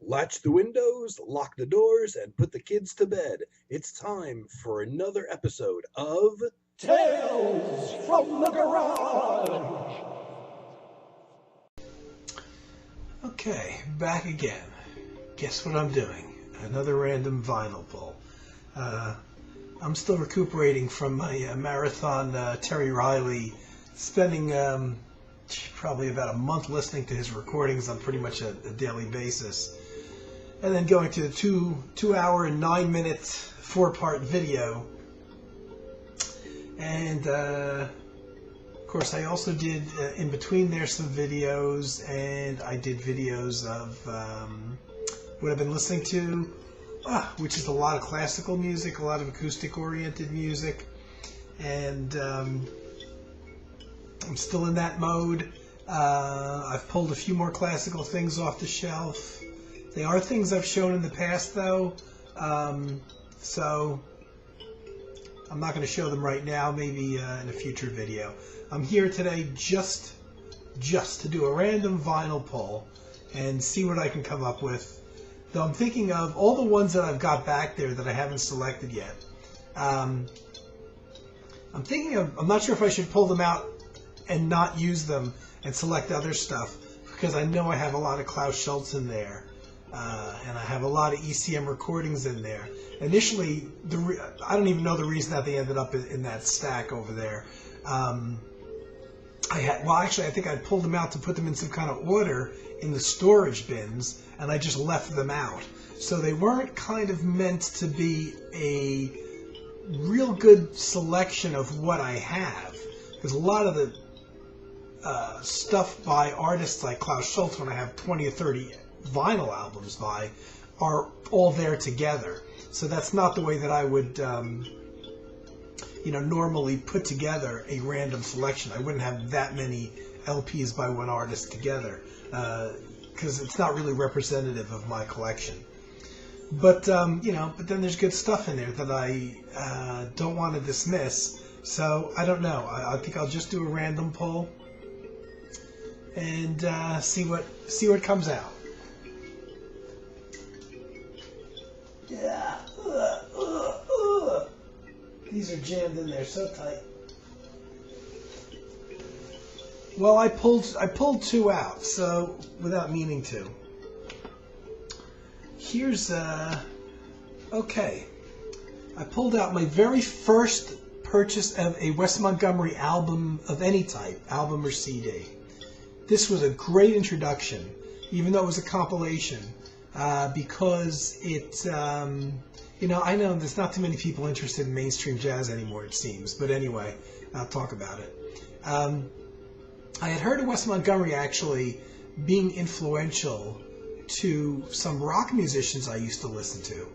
Latch the windows, lock the doors, and put the kids to bed. It's time for another episode of Tales from the Garage! Okay, back again. Guess what I'm doing? Another random vinyl pull. I'm still recuperating from my marathon Terry Riley, spending probably about a month listening to his recordings on pretty much a daily basis. And then going to the 2 hour and 9 minute 4-part video. And of course I also did in between there some videos, and I did videos of what I've been listening to, which is a lot of classical music, a lot of acoustic oriented music, and I'm still in that mode. I've pulled a few more classical things off the shelf. They are things I've shown in the past, though, so I'm not going to show them right now, maybe in a future video. I'm here today just to do a random vinyl pull and see what I can come up with. Though I'm thinking of all the ones that I've got back there that I haven't selected yet. I'm not sure if I should pull them out and not use them and select other stuff, because I know I have a lot of Klaus Schulze in there. And I have a lot of ECM recordings in there. Initially, I don't even know the reason that they ended up in that stack over there. I think I pulled them out to put them in some kind of order in the storage bins, and I just left them out. So they weren't kind of meant to be a real good selection of what I have, because a lot of the stuff by artists like Klaus Schulze, when I have 20 or 30 vinyl albums by, are all there together. So that's not the way that I would normally put together a random selection. I wouldn't have that many LPs by one artist together, because it's not really representative of my collection. But but then there's good stuff in there that I don't want to dismiss. So I don't know. I think I'll just do a random pull and see what comes out. Yeah. These are jammed in there so tight. Well, I pulled 2 out, so without meaning to. Here's okay. I pulled out my very first purchase of a Wes Montgomery album of any type, album or CD. This was a great introduction, even though it was a compilation, because it, I know there's not too many people interested in mainstream jazz anymore, it seems, but anyway, I'll talk about it. I had heard of Wes Montgomery actually being influential to some rock musicians I used to listen to.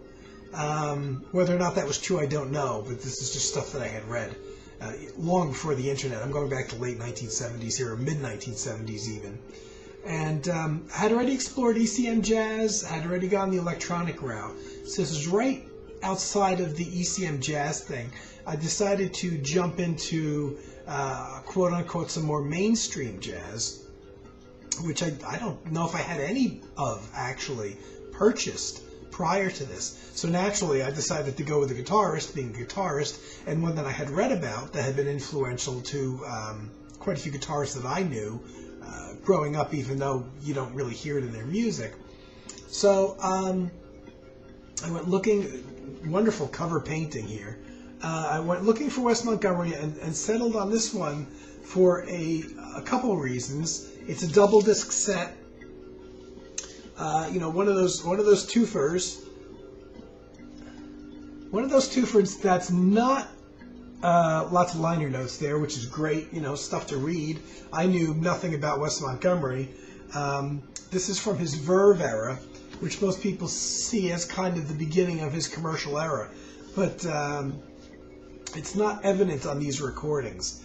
Whether or not that was true, I don't know, but this is just stuff that I had read long before the internet. I'm going back to late 1970s here, or mid-1970s even. And I had already explored ECM jazz, had already gone the electronic route. So this is right outside of the ECM jazz thing. I decided to jump into, quote-unquote, some more mainstream jazz, which I don't know if I had any of actually purchased prior to this. So naturally, I decided to go with a guitarist, being a guitarist, and one that I had read about that had been influential to quite a few guitarists that I knew growing up, even though you don't really hear it in their music. So I went looking, wonderful cover painting here. I went looking for Wes Montgomery and settled on this one for a couple reasons. It's a double disc set. One of those twofers. One of those twofers that's not lots of liner notes there, which is great, stuff to read. I knew nothing about Wes Montgomery. This is from his Verve era, which most people see as kind of the beginning of his commercial era. But it's not evident on these recordings.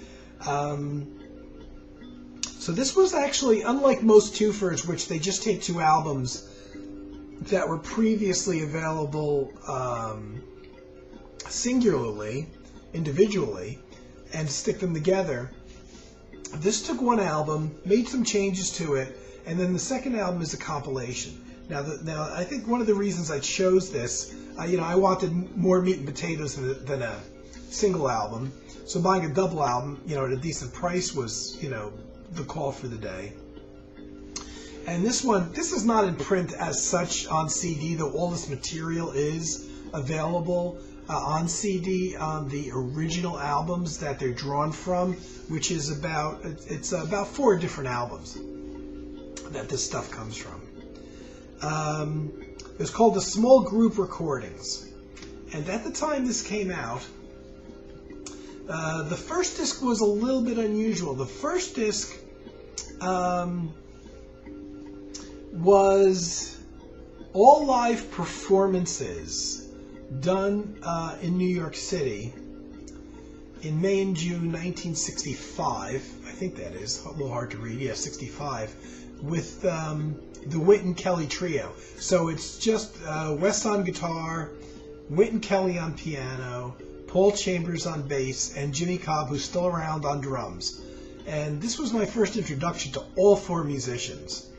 So this was actually, unlike most twofers, which they just take 2 albums that were previously available singularly, individually, and stick them together. This took 1 album, made some changes to it, and then the second album is a compilation. Now, I think one of the reasons I chose this, I wanted more meat and potatoes than a single album. So buying a double album, at a decent price was, the call for the day. And this is not in print as such on CD, though all this material is available on CD on the original albums that they're drawn from, which is about 4 different albums that this stuff comes from. It was called the Small Group Recordings, and at the time this came out, the first disc was a little bit unusual. The first disc was all live performances done in New York City in May and June 1965. I think that is a little hard to read. Yeah, 65, with the Wynton Kelly Trio. So it's just Wes on guitar, Wynton Kelly on piano, Paul Chambers on bass, and Jimmy Cobb, who's still around, on drums. And this was my first introduction to all 4 musicians.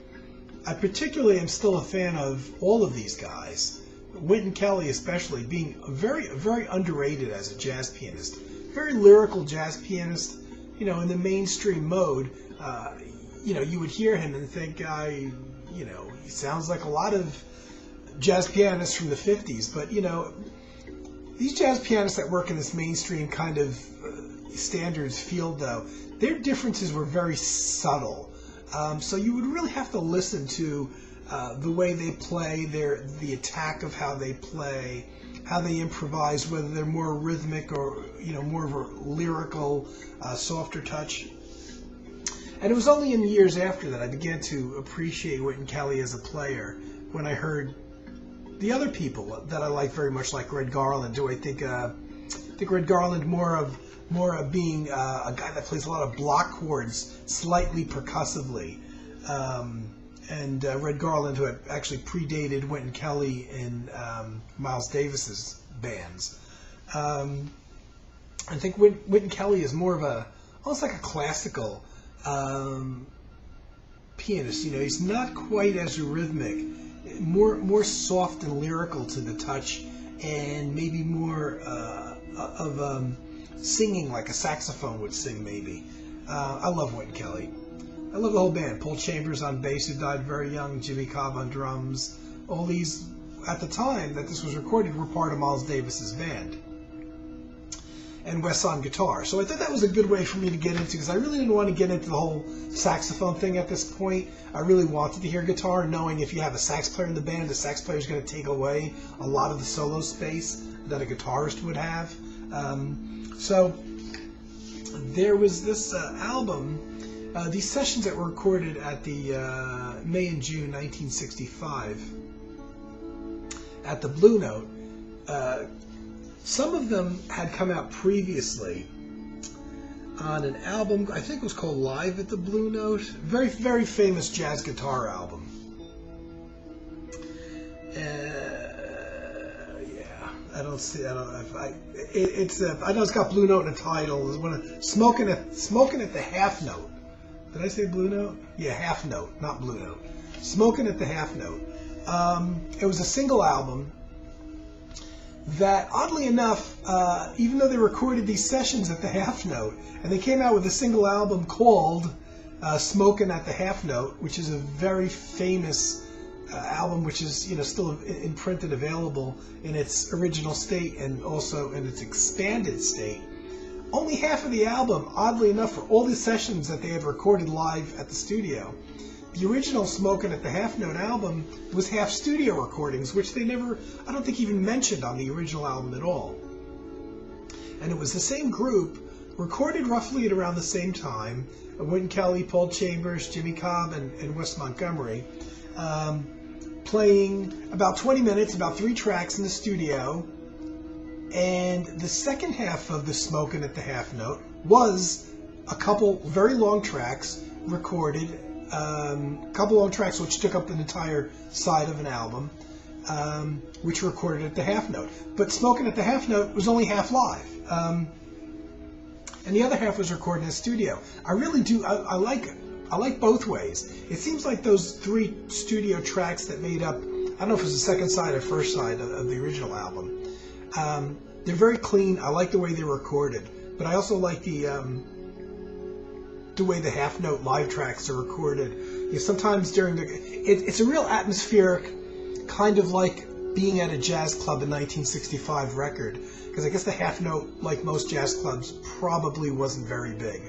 I particularly am still a fan of all of these guys. Wynton Kelly especially being very, very underrated as a jazz pianist. Very lyrical jazz pianist, in the mainstream mode. You would hear him and think, he sounds like a lot of jazz pianists from the 50s. But, these jazz pianists that work in this mainstream kind of standards field, though, their differences were very subtle. So you would really have to listen to the way they play, the attack of how they play, how they improvise, whether they're more rhythmic or more of a lyrical, softer touch. And it was only in the years after that I began to appreciate Wynton Kelly as a player when I heard the other people that I like very much, like Red Garland, who I think Red Garland more of being a guy that plays a lot of block chords, slightly percussively. And Red Garland, who had actually predated Wynton Kelly in Miles Davis's bands. I think Wynton Kelly is more of almost like a classical pianist. He's not quite as rhythmic, more soft and lyrical to the touch, and maybe more of singing like a saxophone would sing, maybe. I love Wynton Kelly. I love the whole band. Paul Chambers on bass, who died very young, Jimmy Cobb on drums. All these, at the time that this was recorded, were part of Miles Davis's band. And Wes on guitar. So I thought that was a good way for me to get into, because I really didn't want to get into the whole saxophone thing at this point. I really wanted to hear guitar, knowing if you have a sax player in the band, the sax player is going to take away a lot of the solo space that a guitarist would have. So there was this album, these sessions that were recorded at the May and June 1965 at the Blue Note. Some of them had come out previously on an album, I think it was called Live at the Blue Note. Very, very famous jazz guitar album. I know it's got Blue Note in the title. It's Smoking at the Half Note. Did I say Blue Note? Yeah, Half Note, not Blue Note. Smoking at the Half Note. It was a single album that, oddly enough, even though they recorded these sessions at the Half Note, and they came out with a single album called Smoking at the Half Note, which is a very famous album, which is still in print and available in its original state and also in its expanded state. Only half of the album, oddly enough, for all the sessions that they had recorded live at the studio. The original Smokin' at the Half Note album was half studio recordings, which they never, I don't think, even mentioned on the original album at all. And it was the same group, recorded roughly at around the same time, Wynton Kelly, Paul Chambers, Jimmy Cobb, and Wes Montgomery, playing about 20 minutes, about 3 tracks in the studio. And the second half of the Smokin' at the Half Note was a couple very long tracks recorded, which took up an entire side of an album, which were recorded at the Half Note. But Smokin' at the Half Note was only half live, and the other half was recorded in the studio. I really do. I like I like both ways. It seems like those 3 studio tracks that made up, I don't know if it was the second side or first side of the original album, they're very clean. I like the way they're recorded, but I also like the way the half-note live tracks are recorded. You know, sometimes during it's a real atmospheric, kind of like being at a jazz club in 1965 record, because I guess the half-note, like most jazz clubs, probably wasn't very big.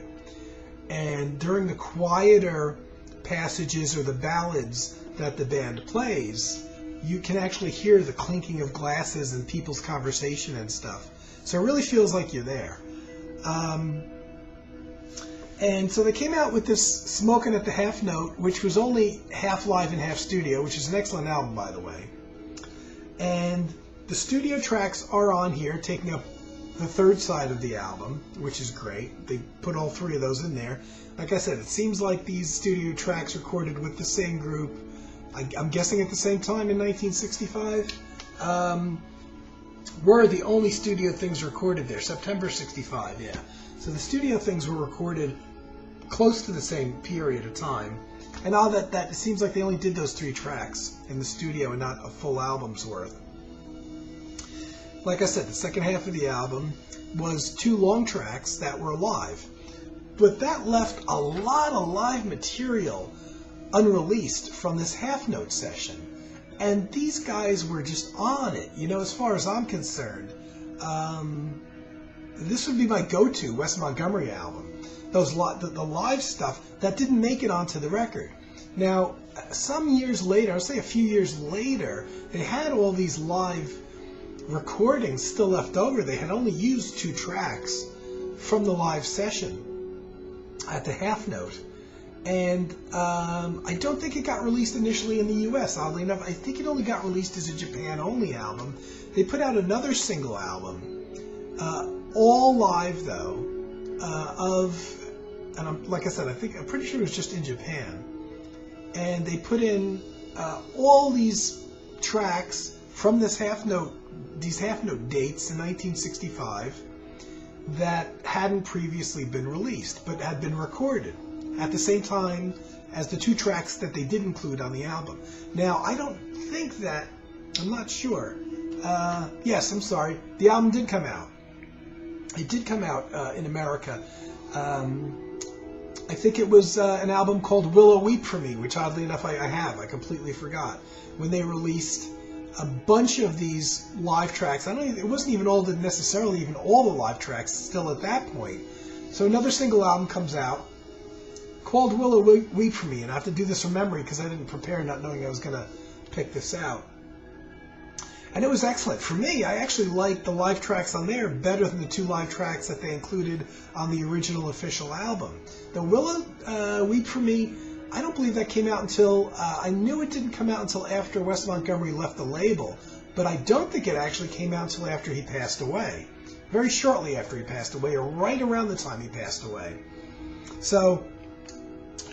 And during the quieter passages or the ballads that the band plays, you can actually hear the clinking of glasses and people's conversation and stuff. So it really feels like you're there. And so they came out with this Smokin' at the Half Note, which was only half live and half studio, which is an excellent album, by the way. And the studio tracks are on here, taking up the third side of the album, which is great. They put all 3 of those in there. Like I said, it seems like these studio tracks recorded with the same group, I'm guessing at the same time in 1965, were the only studio things recorded there. September 65, yeah. So the studio things were recorded close to the same period of time. And now that it seems like they only did those 3 tracks in the studio and not a full album's worth. Like I said, the second half of the album was 2 long tracks that were live. But that left a lot of live material unreleased from this half-note session. And these guys were just on it, you know, as far as I'm concerned. This would be my go-to Wes Montgomery album. The live stuff that didn't make it onto the record. Now, some years later, I'll say a few years later, they had all these live recordings still left over. They had only used 2 tracks from the live session at the half note. And I don't think it got released initially in the US, oddly enough. I think it only got released as a Japan-only album. They put out another single album, all live though, like I said, I'm pretty sure it was just in Japan. And they put in all these tracks from these half-note dates in 1965 that hadn't previously been released, but had been recorded at the same time as the 2 tracks that they did include on the album. Now, I don't think that, I'm not sure. Yes, I'm sorry. The album did come out. It did come out in America. I think it was an album called Willow Weep for Me, which oddly enough I have. I completely forgot. When they released a bunch of these live tracks. It wasn't even necessarily even all the live tracks still at that point. So another single album comes out called Willow Weep for Me, and I have to do this from memory because I didn't prepare not knowing I was going to pick this out. And it was excellent. For me, I actually liked the live tracks on there better than the 2 live tracks that they included on the original official album. The Willow Weep for Me, I don't believe that came out until, I knew it didn't come out until after Wes Montgomery left the label, but I don't think it actually came out until after he passed away. Very shortly after he passed away, or right around the time he passed away. So,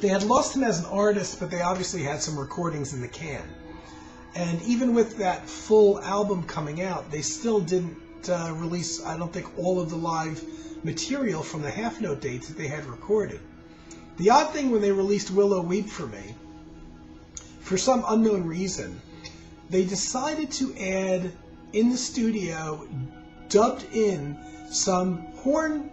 they had lost him as an artist, but they obviously had some recordings in the can. And even with that full album coming out, they still didn't release, I don't think, all of the live material from the half-note dates that they had recorded. The odd thing when they released Willow Weep for Me, for some unknown reason, they decided to add in the studio, dubbed in, some horn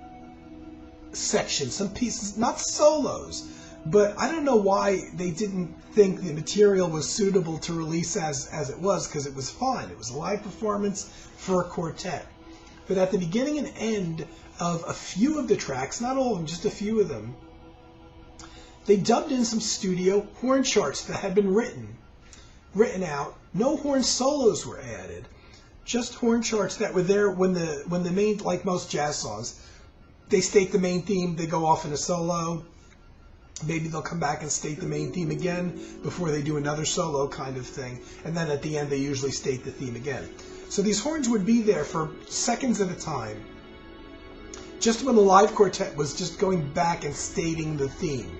sections, some pieces, not solos, but I don't know why they didn't think the material was suitable to release as it was, because it was fine. It was a live performance for a quartet. But at the beginning and end of a few of the tracks, not all of them, just a few of them, they dubbed in some studio horn charts that had been written out. No horn solos were added, just horn charts that were there when the main, like most jazz songs, they state the main theme, they go off in a solo. Maybe they'll come back and state the main theme again before they do another solo kind of thing. And then at the end, they usually state the theme again. So these horns would be there for seconds at a time, just when the live quartet was just going back and stating the theme.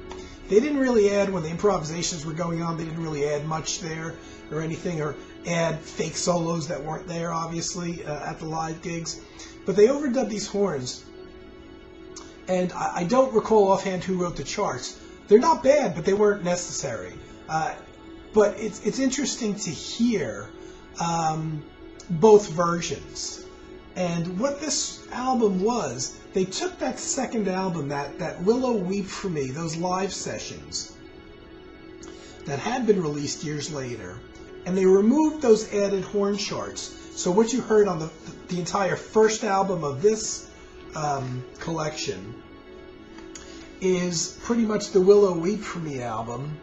They didn't really add, when the improvisations were going on, they didn't really add much there or anything, or add fake solos that weren't there, obviously, at the live gigs. But they overdubbed these horns. And I don't recall offhand who wrote the charts, They're not bad, but they weren't necessary. But it's interesting to hear both versions. And what this album was, they took that second album, that Willow Weep For Me, those live sessions that had been released years later, and they removed those added horn charts. So what you heard on the entire first album of this collection is pretty much the Willow Weep For Me album.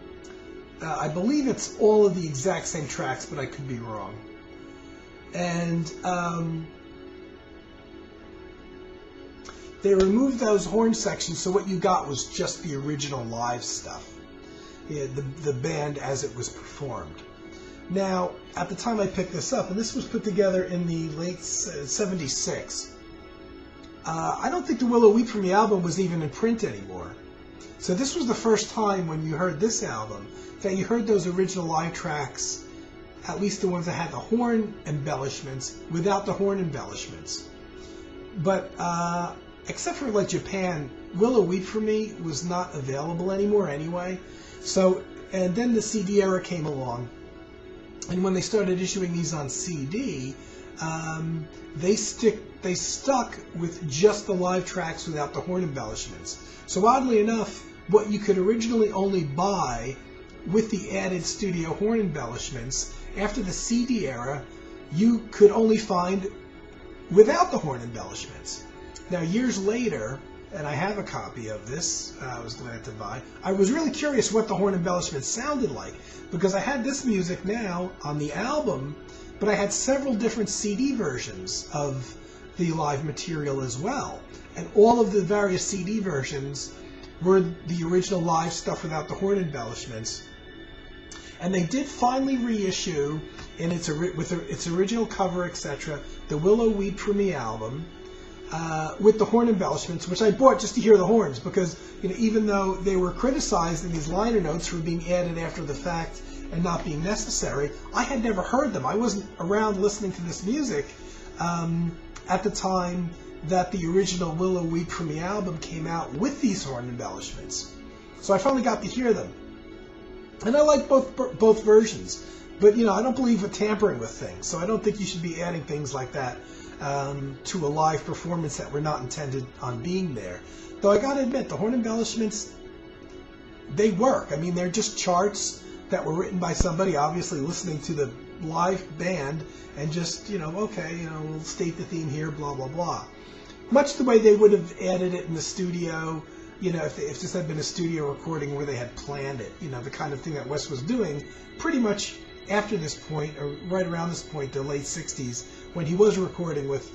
I believe it's all of the exact same tracks, but I could be wrong. And they removed those horn sections, so what you got was just the original live stuff, the band as it was performed. Now, at the time I picked this up, and this was put together in the late 76, I don't think the Willow Weep For Me album was even in print anymore. So this was the first time when you heard this album that you heard those original live tracks, at least the ones that had the horn embellishments, without the horn embellishments. But except for like Japan, Willow Weep For Me was not available anymore anyway. So, and then the CD era came along, and when they started issuing these on CD, they stuck with just the live tracks without the horn embellishments. So oddly enough, what you could originally only buy with the added studio horn embellishments, after the CD era, you could only find without the horn embellishments. Now, years later, and I have a copy of this, I was glad to buy, I was really curious what the horn embellishments sounded like, because I had this music now on the album, but I had several different CD versions of the live material as well. And all of the various CD versions were the original live stuff without the horn embellishments. And they did finally reissue, in with its original cover, etc., the Willow Weep For Me album, with the horn embellishments, which I bought just to hear the horns, because even though they were criticized in these liner notes for being added after the fact and not being necessary, I had never heard them. I wasn't around listening to this music at the time that the original Willow Weep For Me album came out with these horn embellishments. So I finally got to hear them. And I like both versions. But, I don't believe in tampering with things, so I don't think you should be adding things like that to a live performance that were not intended on being there. Though I gotta admit, the horn embellishments, they work. I mean, they're just charts that were written by somebody obviously listening to the live band and just, okay, we'll state the theme here, blah, blah, blah. Much the way they would have added it in the studio, if this had been a studio recording where they had planned it, the kind of thing that Wes was doing pretty much after this point, or right around this point, the late 60s, when he was recording with,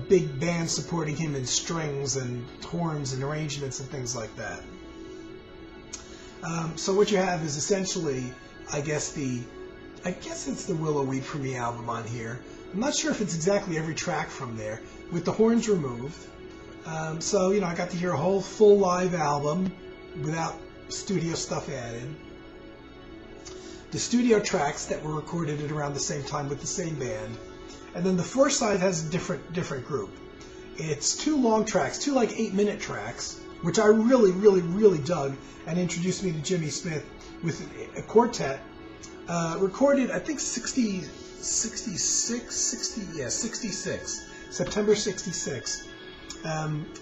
big bands supporting him in strings and horns and arrangements and things like that. So what you have is essentially, I guess it's the Willow Weep For Me album on here. I'm not sure if it's exactly every track from there, with the horns removed. So, I got to hear a whole full live album without studio stuff added. The studio tracks that were recorded at around the same time with the same band. And then the fourth side has a different group. It's two long tracks, two 8-minute tracks, which I really, really, really dug, and introduced me to Jimmy Smith with a quartet, recorded, I think, 66, September 66.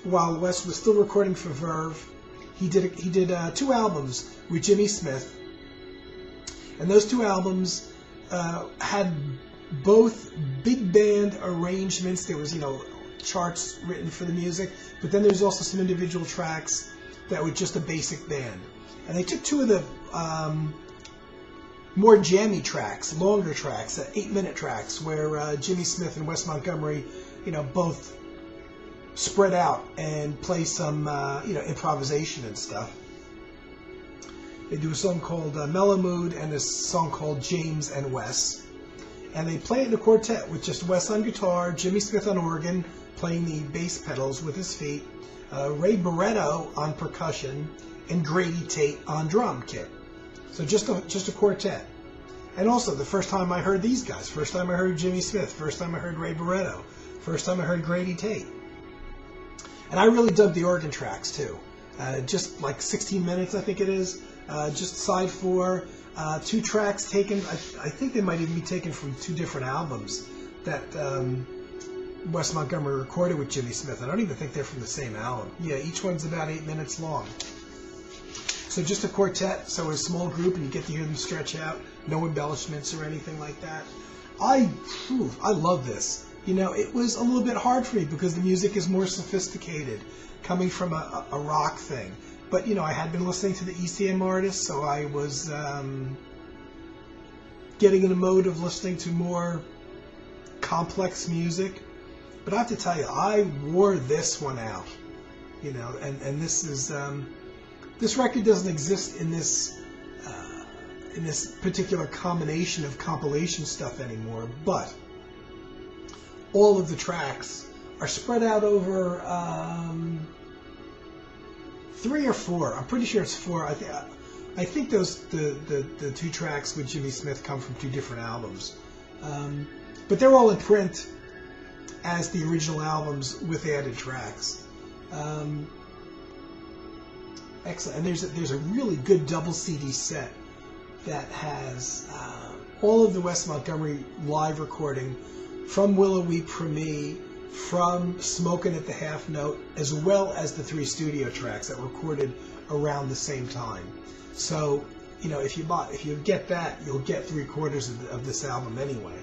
While Wes was still recording for Verve, he did 2 albums with Jimmy Smith, and those 2 albums had both big band arrangements. There was charts written for the music, but then there's also some individual tracks that were just a basic band. And they took 2 of the more jammy tracks, longer tracks, 8-minute tracks, where Jimmy Smith and Wes Montgomery, both spread out and play some, improvisation and stuff. They do a song called Mellow Mood and a song called James and Wes. And they play it in a quartet with just Wes on guitar, Jimmy Smith on organ, playing the bass pedals with his feet, Ray Barretto on percussion, and Grady Tate on drum kit. So just a quartet. And also, the first time I heard these guys, first time I heard Jimmy Smith, first time I heard Ray Barretto, first time I heard Grady Tate. And I really dug the organ tracks, too. just like 16 minutes, I think it is. Just side 4, 2 tracks taken. I think they might even be taken from 2 different albums that Wes Montgomery recorded with Jimmy Smith. I don't even think they're from the same album. Yeah, each one's about 8 minutes long. So just a quartet, so a small group, and you get to hear them stretch out. No embellishments or anything like that. I love this. You know, it was a little bit hard for me because the music is more sophisticated, coming from a rock thing. But, you know, I had been listening to the ECM artists, so I was getting in a mode of listening to more complex music. But I have to tell you, I wore this one out. You know, and this is... this record doesn't exist in this particular combination of compilation stuff anymore, but all of the tracks are spread out over 3 or 4. I'm pretty sure it's 4. I think those the 2 tracks with Jimmy Smith come from 2 different albums, but they're all in print as the original albums with added tracks. Excellent. And there's a really good double CD set that has all of the Wes Montgomery live recording from Willow Weep for Me, from Smokin' at the Half Note, as well as the 3 studio tracks that were recorded around the same time. So, you know, if you get that, you'll get 3/4 of this album anyway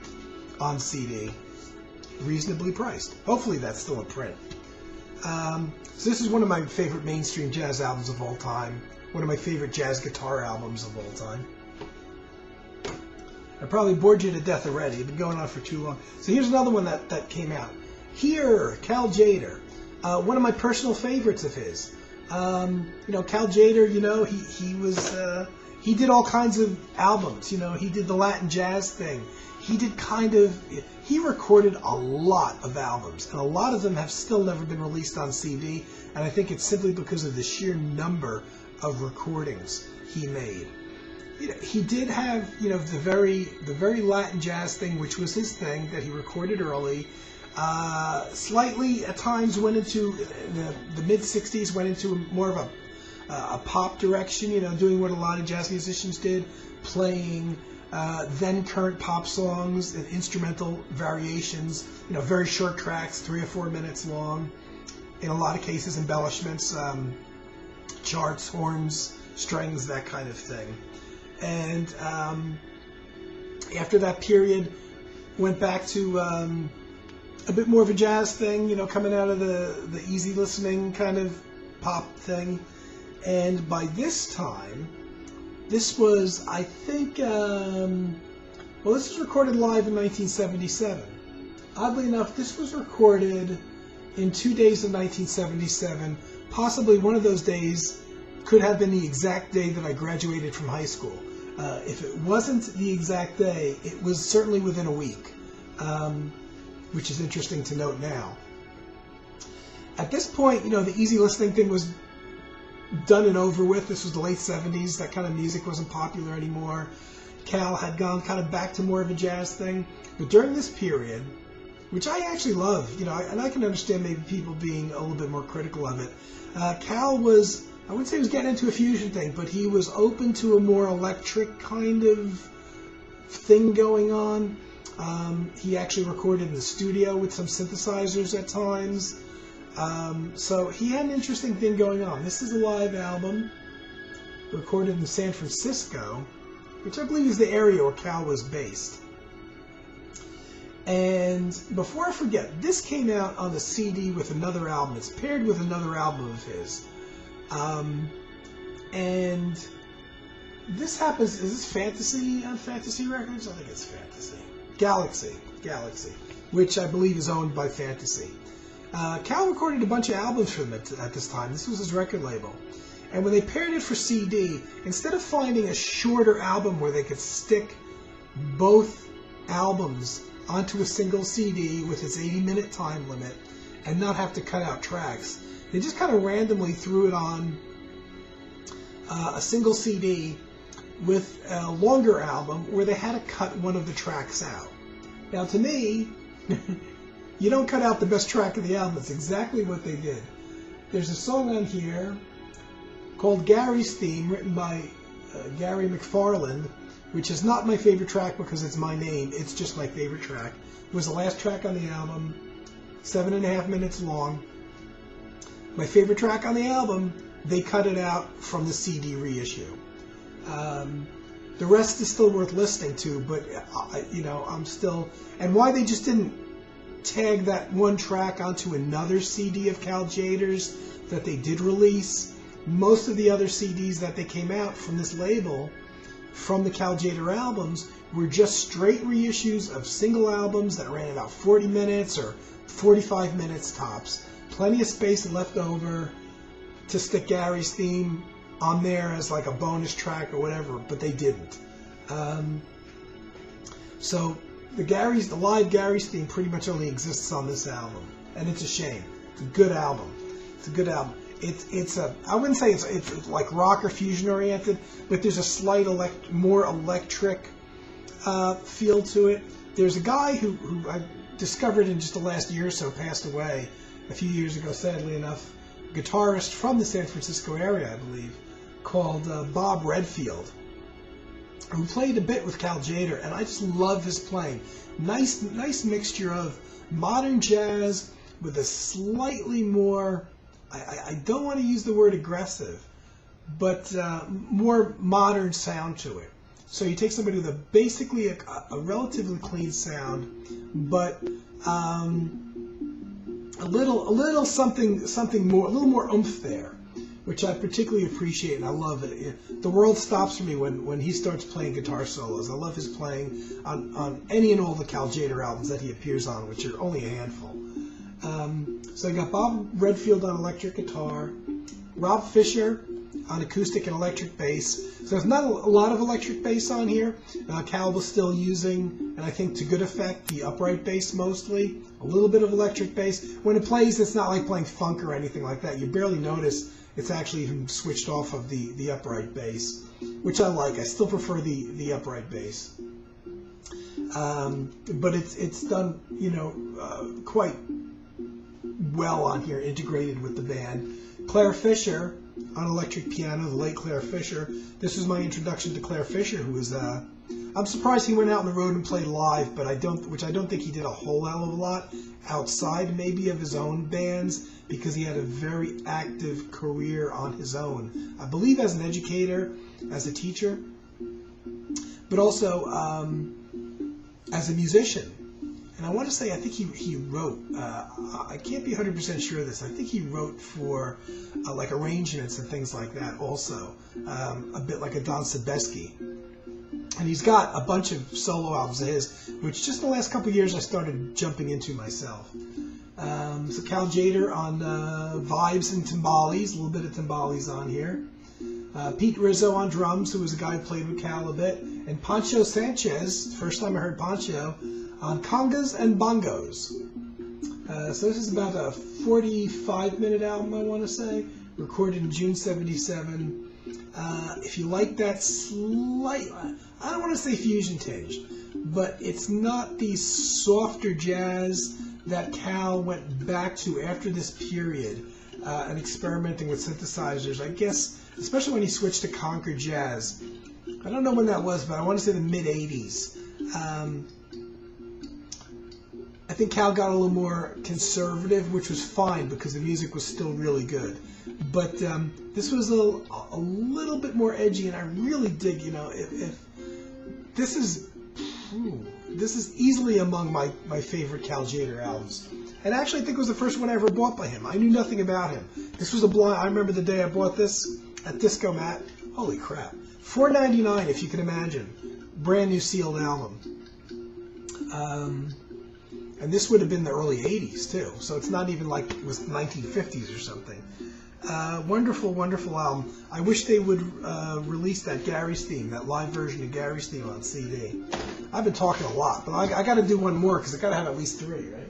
on CD, reasonably priced. Hopefully that's still in print. So this is one of my favorite mainstream jazz albums of all time. One of my favorite jazz guitar albums of all time. I probably bored you to death already. It's been going on for too long. So here's another one that came out. Here, Cal Tjader. One of my personal favorites of his. You know, Cal Tjader, you know, he did all kinds of albums. You know, he did the Latin jazz thing. He recorded a lot of albums, and a lot of them have still never been released on CD, and I think it's simply because of the sheer number of recordings he made. You know, he did have, you know, the very Latin jazz thing, which was his thing that he recorded early. Slightly at times went into the mid '60s, went into more of a pop direction, you know, doing what a lot of jazz musicians did, playing then current pop songs and instrumental variations, you know, very short tracks, 3 or 4 minutes long. In a lot of cases, embellishments, charts, horns, strings, that kind of thing. And after that period, went back to a bit more of a jazz thing, you know, coming out of the easy listening kind of pop thing. And by this time, this was, I think, well, this was recorded live in 1977. Oddly enough, this was recorded in 2 days of 1977. Possibly one of those days could have been the exact day that I graduated from high school. If it wasn't the exact day, it was certainly within a week, which is interesting to note now. At this point, you know, the easy listening thing was done and over with. This was the late 70s. That kind of music wasn't popular anymore. Cal had gone kind of back to more of a jazz thing. But during this period, which I actually love, you know, and I can understand maybe people being a little bit more critical of it, Cal was, I wouldn't say he was getting into a fusion thing, but he was open to a more electric kind of thing going on. He actually recorded in the studio with some synthesizers at times. So he had an interesting thing going on. This is a live album recorded in San Francisco, which I believe is the area where Cal was based. And before I forget, this came out on the CD with another album. It's paired with another album of his. And this happens, is this Fantasy on Fantasy Records? I think it's Fantasy. Galaxy, which I believe is owned by Fantasy. Cal recorded a bunch of albums for them at this time. This was his record label. And when they paired it for CD, instead of finding a shorter album where they could stick both albums onto a single CD with its 80-minute time limit and not have to cut out tracks, they just kind of randomly threw it on a single CD with a longer album where they had to cut one of the tracks out. Now, to me, you don't cut out the best track of the album. It's exactly what they did. There's a song on here called Gary's Theme, written by Gary McFarland, which is not my favorite track because it's my name. It's just my favorite track. It was the last track on the album, 7.5 minutes long. My favorite track on the album, they cut it out from the CD reissue. The rest is still worth listening to, but I'm still... And why they just didn't tag that one track onto another CD of Cal Tjader's that they did release. Most of the other CDs that they came out from this label, from the Cal Tjader albums, were just straight reissues of single albums that ran about 40 minutes or 45 minutes tops. Plenty of space left over to stick Gary's Theme on there as like a bonus track or whatever, but they didn't. So the live Gary's Theme pretty much only exists on this album, and it's a shame. It's a good album. It's a good album. I wouldn't say it's like rock or fusion oriented, but there's a slight more electric feel to it. There's a guy who I discovered in just the last year or so, passed away a few years ago, sadly enough, guitarist from the San Francisco area, I believe, called Bob Redfield, who played a bit with Cal Tjader, and I just love his playing. Nice mixture of modern jazz with a slightly more, I don't want to use the word aggressive, but more modern sound to it. So you take somebody with basically a relatively clean sound, but a little something more, a little more oomph there, which I particularly appreciate, and I love it. The world stops for me when he starts playing guitar solos. I love his playing on any and all the Cal Tjader albums that he appears on, which are only a handful. So I got Bob Redfield on electric guitar, Rob Fisher on acoustic and electric bass. So there's not a lot of electric bass on here. Cal was still using, and I think to good effect, the upright bass mostly. A little bit of electric bass. When it plays, it's not like playing funk or anything like that. You barely notice it's actually even switched off of the upright bass, which I like. I still prefer the upright bass. But it's done, quite well on here, integrated with the band. Claire Fisher on electric piano, the late Claire Fisher. This was my introduction to Claire Fisher, who was, I'm surprised he went out on the road and played live, but I don't think he did a whole hell of a lot outside maybe of his own bands, because he had a very active career on his own. I believe as an educator, as a teacher, but also as a musician. And I want to say, I think he wrote, I can't be 100% sure of this, I think he wrote for like arrangements and things like that also, a bit like a Don Sebesky. And he's got a bunch of solo albums of his, which just in the last couple of years I started jumping into myself. So Cal Tjader on vibes and timbales, a little bit of timbales on here. Pete Rizzo on drums, who was a guy who played with Cal a bit. And Pancho Sanchez, first time I heard Pancho, on congas and bongos. So this is about a 45-minute album, I want to say, recorded in June '77. If you like that slight, I don't want to say fusion tinge, but it's not the softer jazz that Cal went back to after this period, and experimenting with synthesizers, I guess, especially when he switched to Concord Jazz. I don't know when that was, but I want to say the mid-'80s. I think Cal got a little more conservative, which was fine because the music was still really good. But this was a little bit more edgy, and I really dig, if this is easily among my favorite Cal Tjader albums. And actually, I think it was the first one I ever bought by him. I knew nothing about him. This was a blind. I remember the day I bought this at Disco Mat. Holy crap. $4.99, if you can imagine. Brand new sealed album. And this would have been the early 80s, too. So it's not even like it was 1950s or something. Wonderful, wonderful album. I wish they would release that Gary's Theme, that live version of Gary's Theme on CD. I've been talking a lot, but I got to do one more because I got to have at least 3, right?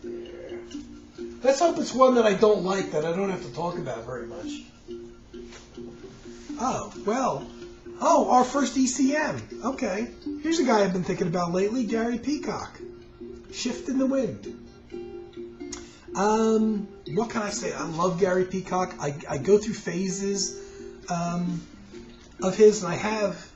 Yeah. Let's hope it's one that I don't like, that I don't have to talk about very much. Oh, well. Oh, our first ECM. Okay. Here's a guy I've been thinking about lately, Gary Peacock. Shift in the Wind. What can I say? I love Gary Peacock. I go through phases of his, and I have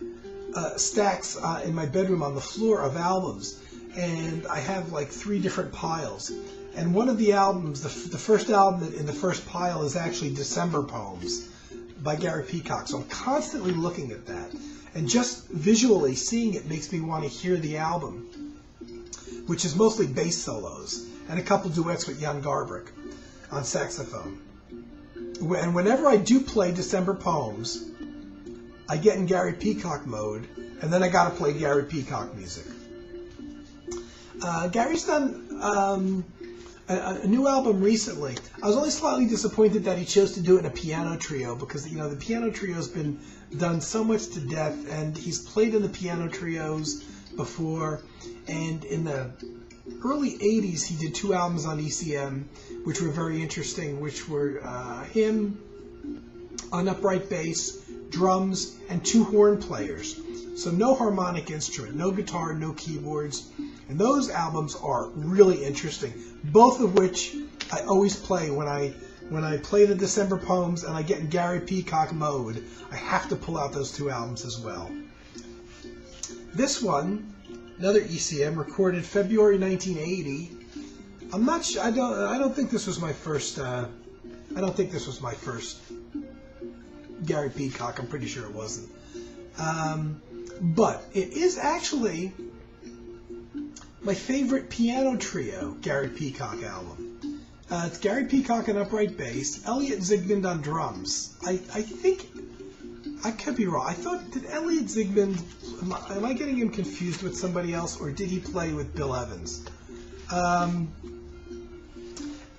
stacks in my bedroom on the floor of albums, and I have like 3 different piles. And one of the albums, the first album in the first pile is actually December Poems by Gary Peacock. So I'm constantly looking at that. And just visually seeing it makes me want to hear the album, which is mostly bass solos and a couple duets with Jan Garbarek on saxophone. And whenever I do play December Poems, I get in Gary Peacock mode, and then I got to play Gary Peacock music. Gary's done a new album recently. I was only slightly disappointed that he chose to do it in a piano trio, because the piano trio's been done so much to death, and he's played in the piano trios before. And in the early 80s, he did 2 albums on ECM, which were very interesting, which were him on upright bass, drums, and 2 horn players. So no harmonic instrument, no guitar, no keyboards. And those albums are really interesting, both of which I always play when I play the December Poems and I get in Gary Peacock mode. I have to pull out those 2 albums as well. This one, another ECM, recorded February 1980. I'm not sure. I don't think this was my first. I don't think this was my first Gary Peacock. I'm pretty sure it wasn't. But it is actually my favorite piano trio Gary Peacock album. It's Gary Peacock on upright bass, Elliot Zygmunt on drums. I think, I could be wrong. I thought, did Elliot Zygmunt, am I getting him confused with somebody else, or did he play with Bill Evans?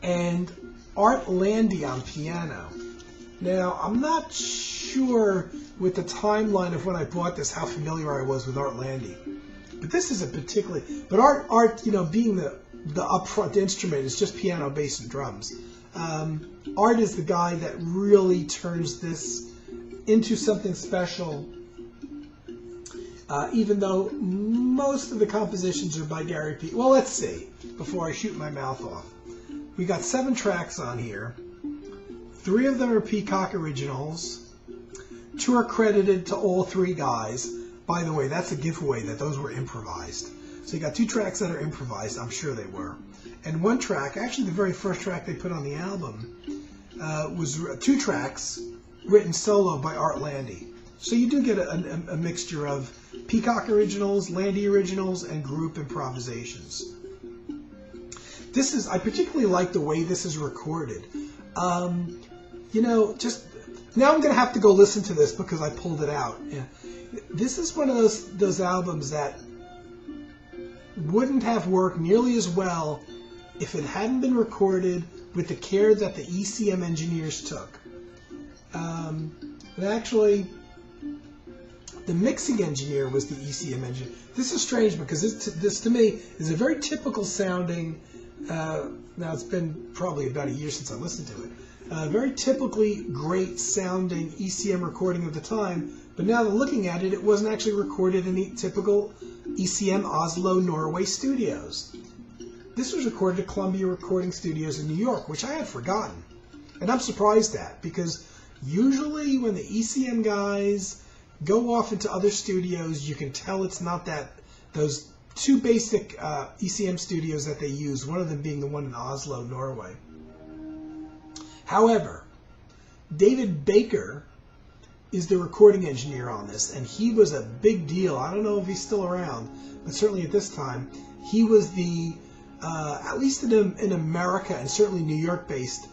And Art Landy on piano. Now, I'm not sure with the timeline of when I bought this how familiar I was with Art Landy. But this is a particularly, but Art, being the upfront instrument is just piano, bass, and drums. Art is the guy that really turns this into something special, even though most of the compositions are by Gary Peacock. Well, let's see, before I shoot my mouth off. We got 7 tracks on here. 3 of them are Peacock originals. 2 are credited to all 3 guys. By the way, that's a giveaway that those were improvised. So you got 2 tracks that are improvised. I'm sure they were. And 1 track, actually the very first track they put on the album, was 2 tracks written solo by Art Landy. So you do get a mixture of Peacock originals, Landy originals, and group improvisations. I particularly like the way this is recorded. Just now I'm going to have to go listen to this because I pulled it out. Yeah. This is one of those albums that wouldn't have worked nearly as well if it hadn't been recorded with the care that the ECM engineers took. But actually, the mixing engineer was the ECM engineer. This is strange because this to me is a very typical sounding. Now it's been probably about a year since I listened to it. Very typically great sounding ECM recording of the time. But now that looking at it, it wasn't actually recorded in the typical ECM Oslo, Norway studios. This was recorded at Columbia Recording Studios in New York, which I had forgotten. And I'm surprised at, because usually when the ECM guys go off into other studios, you can tell it's not those 2 basic ECM studios that they use, one of them being the one in Oslo, Norway. However, David Baker is the recording engineer on this, and he was a big deal. I don't know if he's still around, but certainly at this time, he was the, at least in America and certainly New York-based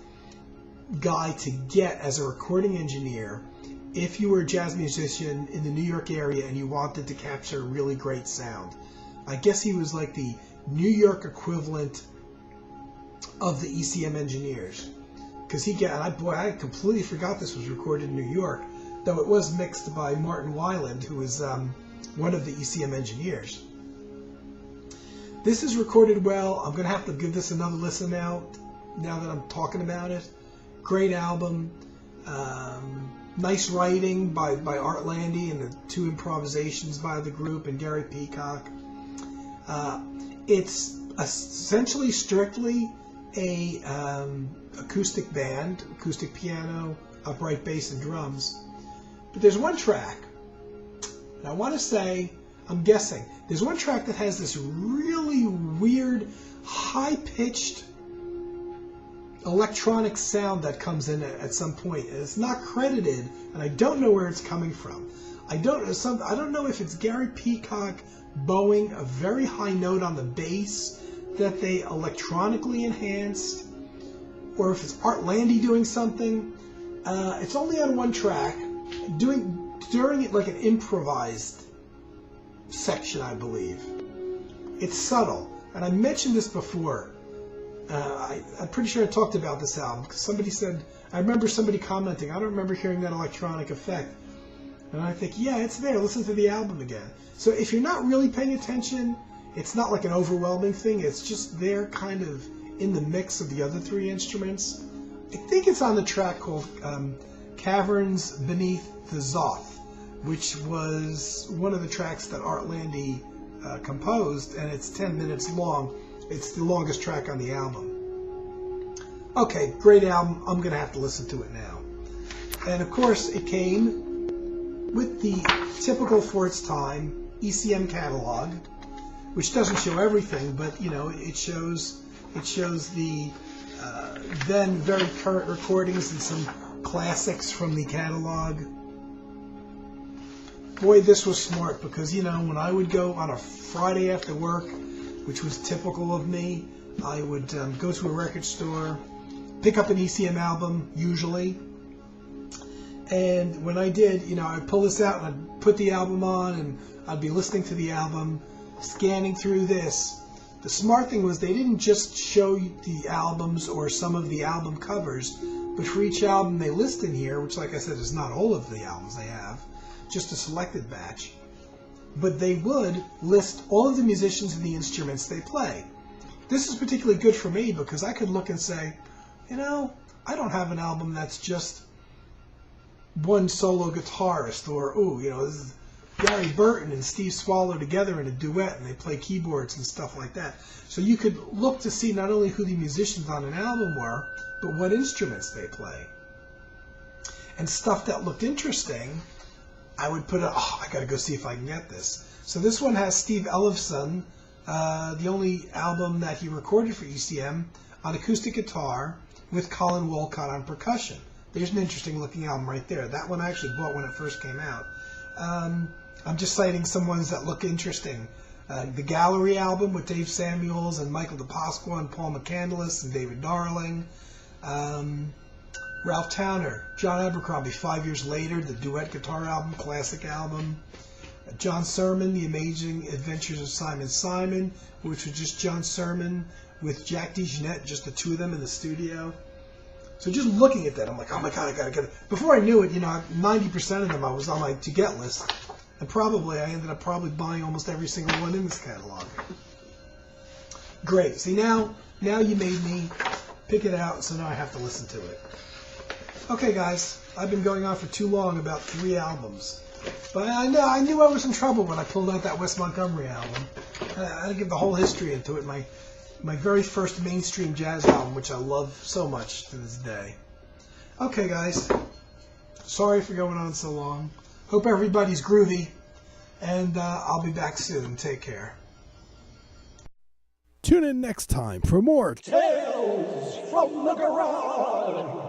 guy to get as a recording engineer if you were a jazz musician in the New York area and you wanted to capture really great sound. I guess he was like the New York equivalent of the ECM engineers. Because I completely forgot this was recorded in New York, though it was mixed by Martin Weiland, who was one of the ECM engineers. This is recorded well. I'm going to have to give this another listen now that I'm talking about it. Great album. Nice writing by Art Landy and the 2 improvisations by the group and Gary Peacock. It's essentially strictly a acoustic band, acoustic piano, upright bass, and drums. But there's one track, and I want to say, I'm guessing, there's one track that has this really weird, high-pitched electronic sound that comes in at some point, and it's not credited, and I don't know where it's coming from. I don't know if it's Gary Peacock bowing a very high note on the bass that they electronically enhanced, or if it's Art Landy doing something. It's only on one track, during it like an improvised section, I believe. It's subtle, and I mentioned this before. I'm pretty sure I talked about this album because somebody said, I remember somebody commenting, I don't remember hearing that electronic effect. And I think, yeah, it's there. Listen to the album again. So if you're not really paying attention, it's not like an overwhelming thing. It's just there kind of in the mix of the other three instruments. I think it's on the track called Caverns Beneath the Zoth, which was one of the tracks that Art Landy composed, and it's 10 minutes long. It's the longest track on the album. Okay, great album. I'm going to have to listen to it now. And of course, it came with the typical for its time ECM catalog, which doesn't show everything, but you know, it shows the then very current recordings and some classics from the catalog. Boy, this was smart, because you know, when I would go on a Friday after work, which was typical of me, I would go to a record store, pick up an ECM album usually. And when I did, you know, I'd pull this out and I'd put the album on and I'd be listening to the album, scanning through this. The smart thing was they didn't just show you the albums or some of the album covers, but for each album they list in here, which like I said is not all of the albums they have, just a selected batch, but they would list all of the musicians and the instruments they play. This is particularly good for me because I could look and say, you know, I don't have an album that's just one solo guitarist, or you know, this is Gary Burton and Steve Swallow together in a duet and they play keyboards and stuff like that. So you could look to see not only who the musicians on an album were, but what instruments they play. And stuff that looked interesting, I would put I gotta go see if I can get this. So this one has Steve Ellefson, the only album that he recorded for ECM, on acoustic guitar with Colin Wolcott on percussion. There's an interesting looking album right there. That one I actually bought when it first came out. I'm just citing some ones that look interesting. The Gallery album with Dave Samuels and Michael DePasqua and Paul McCandless and David Darling. Ralph Towner, John Abercrombie, 5 years later, the duet guitar album, classic album. John Sermon, The Amazing Adventures of Simon Simon, which was just John Sermon with Jack DeJohnette, just the two of them in the studio. So just looking at that, I'm like, oh my God, I gotta get it. Before I knew it, you know, 90% of them I was on my to-get list. And I ended up buying almost every single one in this catalog. Great. See, now you made me pick it out, so now I have to listen to it. Okay, guys, I've been going on for too long about 3 albums. But I knew I was in trouble when I pulled out that Wes Montgomery album. I had to give the whole history into it. My very first mainstream jazz album, which I love so much to this day. Okay, guys. Sorry for going on so long. Hope everybody's groovy. And I'll be back soon. Take care. Tune in next time for more Tales from the Garage.